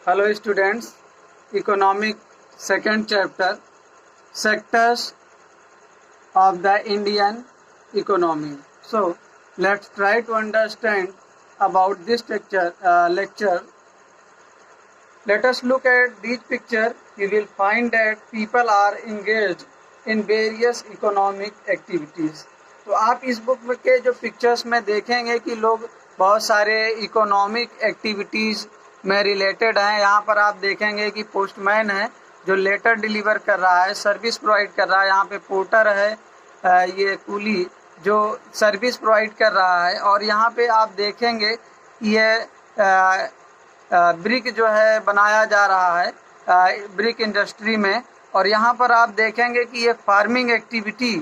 Hello students, economic second chapter, sectors of the Indian economy. So let's try to understand about this lecture. Let us look at this picture. You will find that people are engaged in various economic activities. तो आप इस book में के जो pictures में देखेंगे कि लोग बहुत सारे इकोनॉमिक एक्टिविटीज़ में रिलेटेड हैं। यहाँ पर आप देखेंगे कि पोस्टमैन है जो लेटर डिलीवर कर रहा है, सर्विस प्रोवाइड कर रहा है। यहाँ पे पोर्टर है, ये कूली जो सर्विस प्रोवाइड कर रहा है। और यहाँ पे आप देखेंगे ये ब्रिक जो है बनाया जा रहा है ब्रिक इंडस्ट्री में। और यहाँ पर आप देखेंगे कि ये फार्मिंग एक्टिविटी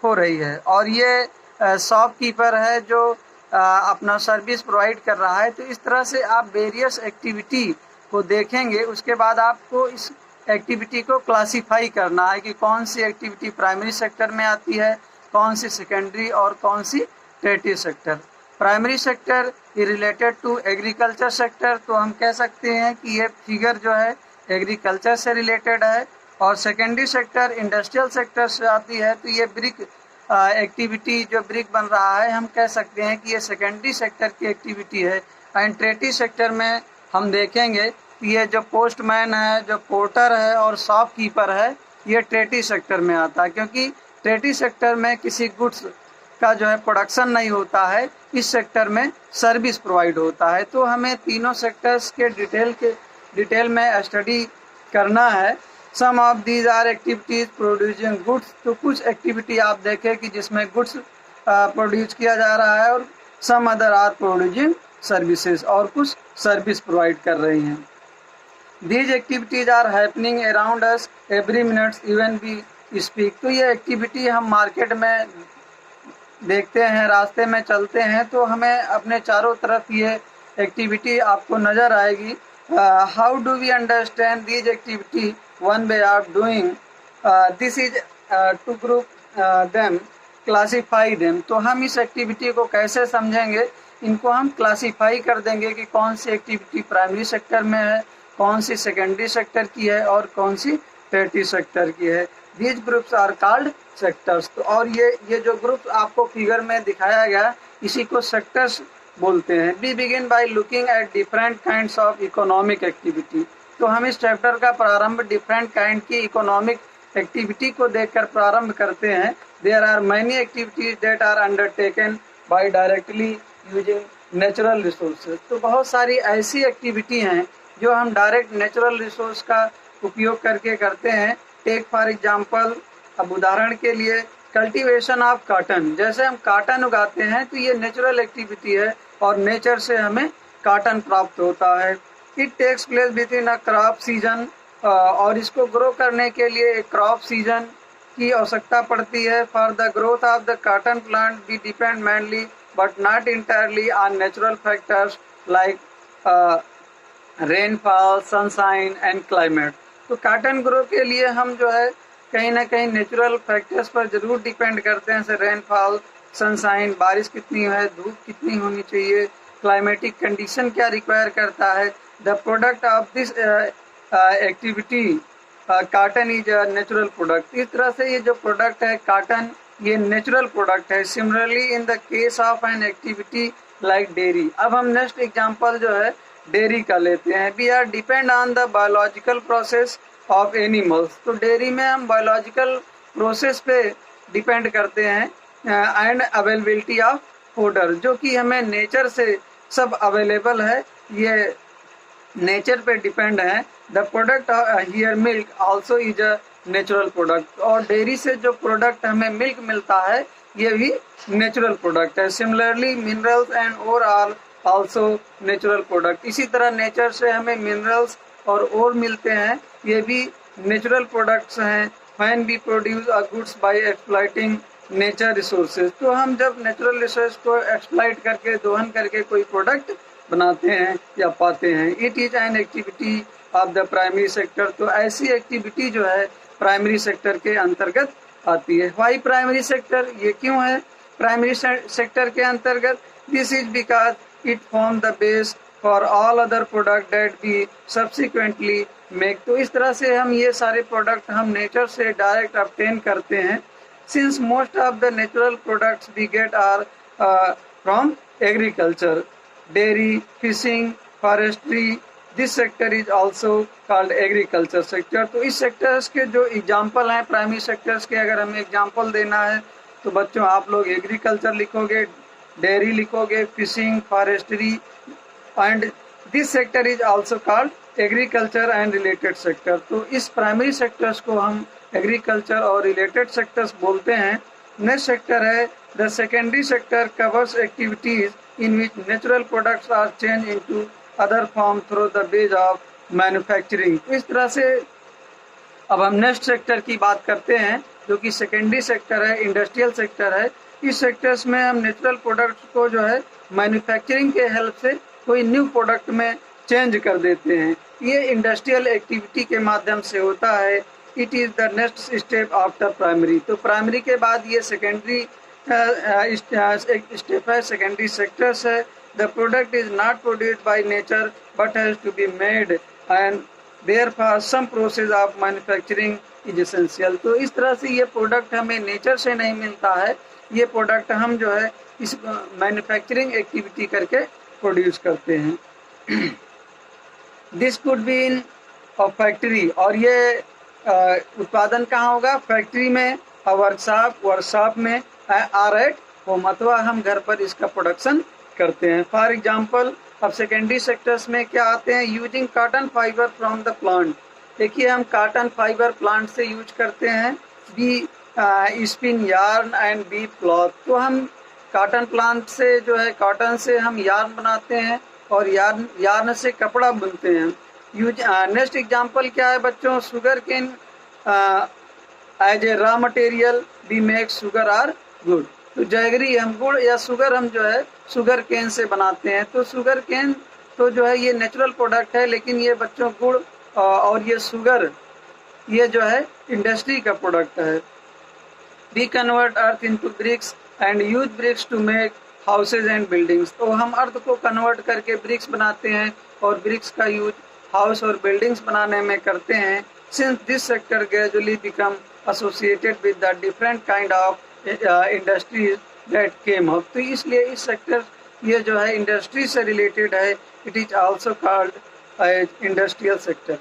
हो रही है और ये शॉपकीपर है जो अपना सर्विस प्रोवाइड कर रहा है। तो इस तरह से आप वेरियस एक्टिविटी को देखेंगे। उसके बाद आपको इस एक्टिविटी को क्लासिफाई करना है कि कौन सी एक्टिविटी प्राइमरी सेक्टर में आती है, कौन सी सेकेंडरी और कौन सी tertiary sector. Primary sector related to agriculture sector, तो हम कह सकते हैं कि ये फिगर जो है एग्रीकल्चर से रिलेटेड है। और सेकेंडरी सेक्टर इंडस्ट्रियल सेक्टर से आती है, तो ये ब्रिक एक्टिविटी जो ब्रिक बन रहा है हम कह सकते हैं कि ये सेकेंडरी सेक्टर की एक्टिविटी है। एंड टर्टियरी सेक्टर में हम देखेंगे कि ये जो पोस्टमैन है, जो पोर्टर है और शॉपकीपर है, ये टर्टियरी सेक्टर में आता है, क्योंकि टर्टियरी सेक्टर में किसी गुड्स का जो है प्रोडक्शन नहीं होता है। इस सेक्टर में सर्विस प्रोवाइड होता है। तो हमें तीनों सेक्टर्स के डिटेल में स्टडी करना है। Some of these are activities producing goods, तो कुछ एक्टिविटी आप देखें कि जिसमें गुड्स प्रोड्यूस किया जा रहा है। और some other are producing services, और कुछ सर्विस प्रोवाइड कर रही हैं। These activities are happening around us every minutes even we speak, तो ये एक्टिविटी हम मार्केट में देखते हैं, रास्ते में चलते हैं तो हमें अपने चारों तरफ ये एक्टिविटी आपको नज़र आएगी। How do we understand these activity? One way of doing this is to group them, classify them. तो हम इस एक्टिविटी को कैसे समझेंगे? इनको हम क्लासीफाई कर देंगे कि कौन सी एक्टिविटी प्राइमरी सेक्टर में है, कौन सी सेकेंडरी सेक्टर की है और कौन सी टर्टियरी सेक्टर की है। These groups are called sectors. तो और ये जो ग्रुप्स आपको फिगर में दिखाया गया इसी को सेक्टर्स बोलते हैं। We begin by looking at different kinds of economic activity. तो हम इस चैप्टर का प्रारंभ डिफरेंट काइंड की इकोनॉमिक एक्टिविटी को देखकर प्रारंभ करते हैं। There are many activities that are undertaken by directly using natural resources. तो बहुत सारी ऐसी एक्टिविटी हैं जो हम डायरेक्ट नेचुरल रिसोर्स का उपयोग करके करते हैं। टेक फॉर एग्जाम्पल, अब उदाहरण के लिए कल्टीवेशन ऑफ कॉटन, जैसे हम कॉटन उगाते हैं तो ये नेचुरल एक्टिविटी है और नेचर से हमें कॉटन प्राप्त होता है। It takes place within a crop season, और इसको ग्रो करने के लिए एक क्रॉप सीजन की आवश्यकता पड़ती है। For the growth of the cotton plant we depend mainly but not entirely on natural factors like rainfall, sunshine and climate. तो कॉटन ग्रो के लिए हम जो है कहीं ना कहीं नेचुरल फैक्टर्स पर जरूर डिपेंड करते हैं, जैसे रेनफॉल, सनशाइन, बारिश कितनी है, धूप कितनी होनी चाहिए, क्लाइमेटिक कंडीशन क्या रिक्वायर करता है। The product of this activity cotton is a natural product. इस तरह से ये जो प्रोडक्ट है कॉटन, ये नेचुरल प्रोडक्ट है। Similarly in the case of an activity like dairy. अब हम नेक्स्ट एग्जांपल जो है डेयरी का लेते हैं। We are depend on the biological process of animals. तो डेयरी में हम बायोलॉजिकल प्रोसेस पे डिपेंड करते हैं। एंड अवेलेबिलिटी ऑफ फोडर, जो कि हमें नेचर से सब अवेलेबल है, ये नेचर पे डिपेंड है। The product here milk also is a natural product. और डेयरी से जो प्रोडक्ट हमें मिल्क मिलता है ये भी नेचुरल प्रोडक्ट है। सिमिलरली मिनरल्स एंड और आर आल्सो नेचुरल प्रोडक्ट। इसी तरह नेचर से हमें मिनरल्स और ओर मिलते हैं, ये भी नेचुरल प्रोडक्ट्स हैं। When we produce a goods by exploiting nature resources, तो हम जब नेचुरल रिसोर्स को एक्सप्लॉइट करके, दोहन करके कोई प्रोडक्ट बनाते हैं या पाते हैं। It is an activity of the primary sector. तो ऐसी एक्टिविटी जो है प्राइमरी सेक्टर के अंतर्गत आती है। व्हाई प्राइमरी सेक्टर, ये क्यों है प्राइमरी सेक्टर के अंतर्गत? This is because it form the base for all other product that we subsequently make. तो इस तरह से हम ये सारे प्रोडक्ट हम नेचर से डायरेक्ट ऑब्टेन करते हैं। Since most of the natural products we get are from agriculture, dairy, fishing, forestry, this sector is also called agriculture sector. तो इस सेक्टर्स के जो एग्जाम्पल हैं प्राइमरी सेक्टर्स के, अगर हमें एग्जाम्पल देना है तो बच्चों आप लोग एग्रीकल्चर लिखोगे, डेयरी लिखोगे, fishing, forestry, and this sector is also called agriculture and related sector. तो इस प्राइमरी सेक्टर्स को हम एग्रीकल्चर और रिलेटेड सेक्टर्स बोलते हैं। नेक्स्ट सेक्टर है the secondary sector, covers activities in which natural products are change into other form through the ways of manufacturing. इस तरह से अब हम नेक्स्ट सेक्टर की बात करते हैं जो कि सेकेंडरी सेक्टर है, इंडस्ट्रियल सेक्टर है। इस सेक्टर्स में हम नेचुरल प्रोडक्ट्स को जो है मैन्युफैक्चरिंग के हेल्प से कोई न्यू प्रोडक्ट में चेंज कर देते हैं। ये इंडस्ट्रियल एक्टिविटी के माध्यम से होता है। It is the next step after primary. तो प्राइमरी के बाद ये सेकेंडरी स्टेप है, सेकेंडरी सेक्टर्स है। The product is not produced by nature but has to be made and therefore some process of manufacturing is essential. तो इस तरह से ये प्रोडक्ट हमें नेचर से नहीं मिलता है, ये प्रोडक्ट हम जो है इस मैन्युफैक्चरिंग एक्टिविटी करके प्रोड्यूस करते हैं। This could be in factory, और ये उत्पादन कहाँ होगा? फैक्ट्री में, वर्कशॉप में, आर एट होम, अथवा हम घर पर इसका प्रोडक्शन करते हैं। फॉर एग्जाम्पल अब सेकेंडरी सेक्टर्स में क्या आते हैं? Using cotton fibre from the plant. देखिए हम कॉटन फाइबर प्लांट से यूज करते हैं। We spin yarn and we cloth. तो हम कॉटन प्लांट से जो है, कॉटन से हम यार्न बनाते हैं और यार्न से कपड़ा बुनते हैं। नेक्स्ट एग्जांपल क्या है बच्चों? Sugar cane as a raw material we make sugar or gur. तो जैगरी हम गुड़ या शुगर हम जो है शुगर केन से बनाते हैं। तो शुगर केन तो जो है ये नेचुरल प्रोडक्ट है, लेकिन ये बच्चों गुड़ और ये शुगर ये जो है इंडस्ट्री का प्रोडक्ट है। We convert earth into bricks and use bricks to make houses and buildings. तो हम अर्थ को कन्वर्ट करके ब्रिक्स बनाते हैं और ब्रिक्स का यूज हाउस और बिल्डिंग्स बनाने में करते हैं। Since this sector gradually become associated with the different kind of industries that came up. तो इसलिए इस सेक्टर ये जो है इंडस्ट्री से रिलेटेड है। It is also called industrial sector.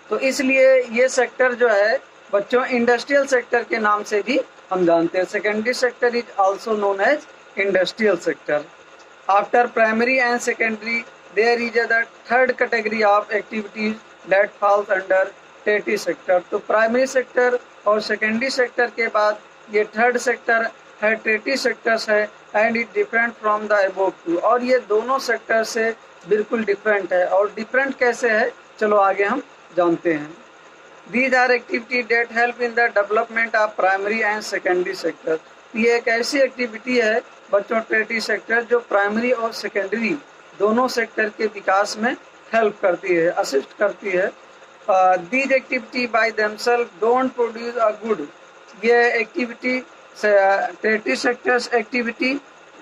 तो इसलिए ये सेक्टर जो है बच्चों इंडस्ट्रियल सेक्टर के नाम से भी हम जानते हैं। Secondary sector is also known as industrial sector. After primary and secondary there is the third category of activities that falls under tertiary sector. तो प्राइमरी सेक्टर और सेकेंडरी सेक्टर के बाद ये थर्ड सेक्टर है, टर्टरी सेक्टर्स है, and it different from the above two. और ये दोनों सेक्टर से बिल्कुल डिफरेंट है। और डिफरेंट कैसे है चलो आगे हम जानते हैं। These are activities that help in the development of primary and secondary sector। ये एक ऐसी एक्टिविटी है बच्चों टर्टरी सेक्टर जो प्राइमरी और सेकेंडरी दोनों सेक्टर के विकास में हेल्प करती है, असिस्ट करती है। These activity by themselves don't produce a good। ये एक्टिविटी टर्टरी सेक्टर्स एक्टिविटी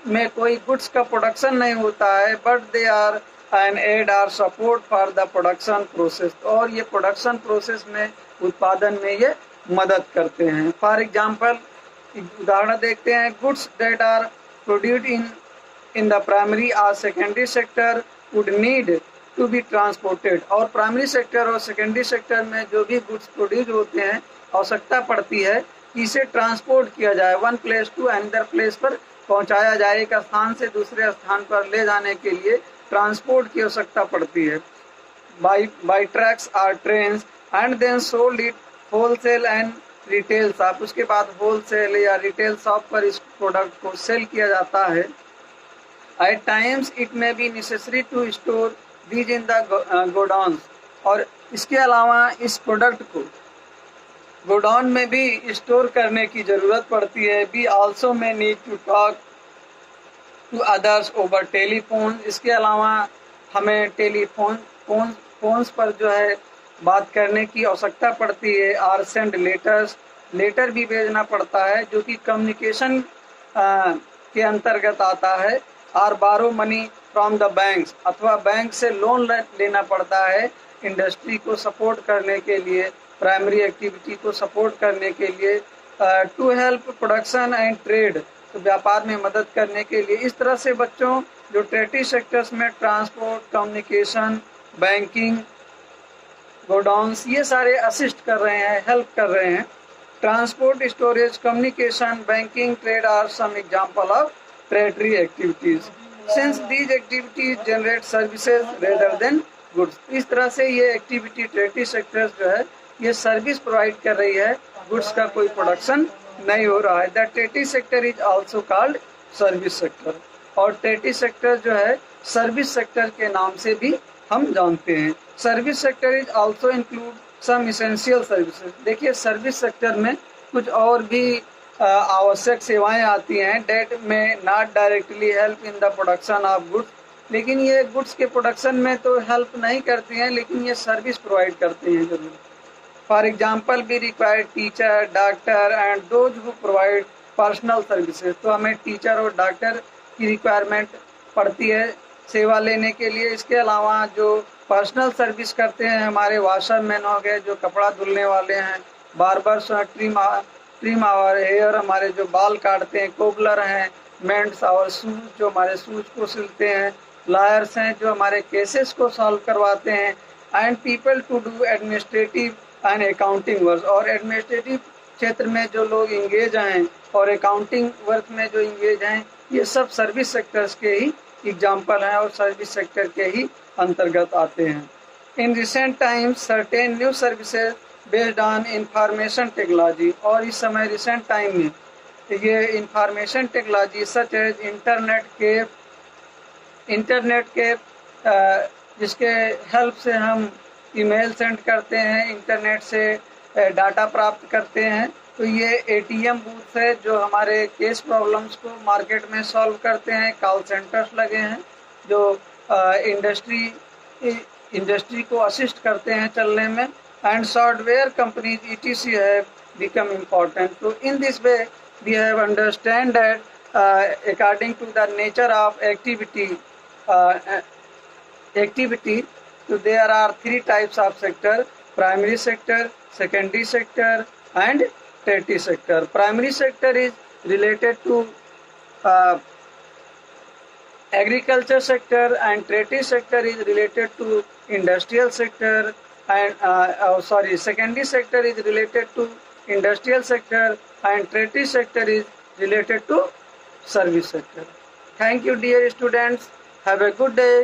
में कोई गुड्स का प्रोडक्शन नहीं होता है, but they are and aid or support for the production process. और ये प्रोडक्शन प्रोसेस में, उत्पादन में ये मदद करते हैं। फॉर एग्जांपल उदाहरण देखते हैं। Goods that are produced in the primary और secondary sector would need to be transported. और प्राइमरी सेक्टर और सेकेंडरी सेक्टर में जो भी गुड्स प्रोड्यूस होते हैं आवश्यकता पड़ती है कि इसे ट्रांसपोर्ट किया जाए, one place to another place पर पहुंचाया जाए। एक स्थान से दूसरे स्थान पर ले जाने के लिए ट्रांसपोर्ट की आवश्यकता पड़ती है बाई ट्रक्स और trains and then sold it wholesale and retail shop. उसके बाद होलसेल या रिटेल शॉप पर इस प्रोडक्ट को सेल किया जाता है। At times it may be necessary to store these in the godowns. और इसके अलावा इस प्रोडक्ट को गोडाउन में भी स्टोर करने की ज़रूरत पड़ती है। We also may need to talk to others over telephone. इसके अलावा हमें फोन्स पर जो है बात करने की आवश्यकता पड़ती है। और सेंड लेटर भी भेजना पड़ता है जो कि कम्युनिकेशन के अंतर्गत आता है। और बारो मनी फ्रॉम द बैंक्स, अथवा बैंक से लोन लेना पड़ता है इंडस्ट्री को सपोर्ट करने के लिए, प्राइमरी एक्टिविटी को सपोर्ट करने के लिए, to help production and trade, तो व्यापार में मदद करने के लिए। इस तरह से बच्चों जो टर्टरी सेक्टर्स में ट्रांसपोर्ट, कम्युनिकेशन, बैंकिंग, गोडाउन्स, ये सारे असिस्ट कर रहे हैं, हेल्प कर रहे हैं। Transport, storage, communication, banking, trade are some example of tertiary activities. Since these activities generate services rather than goods, इस तरह से ये एक्टिविटी टर्टरी सेक्टर्स जो है ये सर्विस प्रोवाइड कर रही है, गुड्स का कोई प्रोडक्शन नहीं हो रहा है। The tertiary sector is also called service sector, और टर्टरी सेक्टर जो है सर्विस सेक्टर के नाम से भी हम जानते हैं। Service sector is also include some essential services. देखिए सर्विस सेक्टर में कुछ और भी आवश्यक सेवाएं आती हैं, डेट में not directly help in the production of goods, लेकिन ये गुड्स के प्रोडक्शन में तो हेल्प नहीं करती हैं, लेकिन ये सर्विस प्रोवाइड करती हैं जरूर। फॉर एग्जाम्पल भी required teacher, doctor and those who provide personal services, तो हमें टीचर और डॉक्टर की रिक्वायरमेंट पड़ती है सेवा लेने के लिए। इसके अलावा जो पर्सनल सर्विस करते हैं हमारे वाशरमैन हो गए, जो कपड़ा धुलने वाले हैं, बार्बर्स, ट्रिम आवर हेयर, हमारे जो बाल काटते हैं, कोबलर हैं, मेंड्स और शूज, जो हमारे शूज को सिलते हैं, लॉयर्स हैं जो हमारे केसेस को सॉल्व करवाते हैं, and people to do administrative and accounting work, और एडमिनिस्ट्रेटिव क्षेत्र में जो लोग इंगेज हैं और अकाउंटिंग वर्क में जो इंगेज हैं, ये सब सर्विस सेक्टर्स के ही एग्जाम्पल हैं और सर्विस सेक्टर के ही अंतर्गत आते हैं। In recent times certain new services based on information technology, और इस समय रिसेंट टाइम में ये information technology such as internet के जिसके हेल्प से हम ईमेल सेंड करते हैं, इंटरनेट से डाटा प्राप्त करते हैं, तो ये एटीएम बूथ है जो हमारे केस प्रॉब्लम्स को मार्केट में सॉल्व करते हैं, कॉल सेंटर्स लगे हैं जो इंडस्ट्री को असिस्ट करते हैं चलने में, and software companies ETC have become important. तो in this way we have understand that according to the nature of activity, so there are three types of sector: primary sector, secondary sector and tertiary sector. Primary sector is related to agriculture sector, and tertiary sector is related to industrial sector, and secondary sector is related to industrial sector, and tertiary sector is related to service sector. Thank you dear students, have a good day.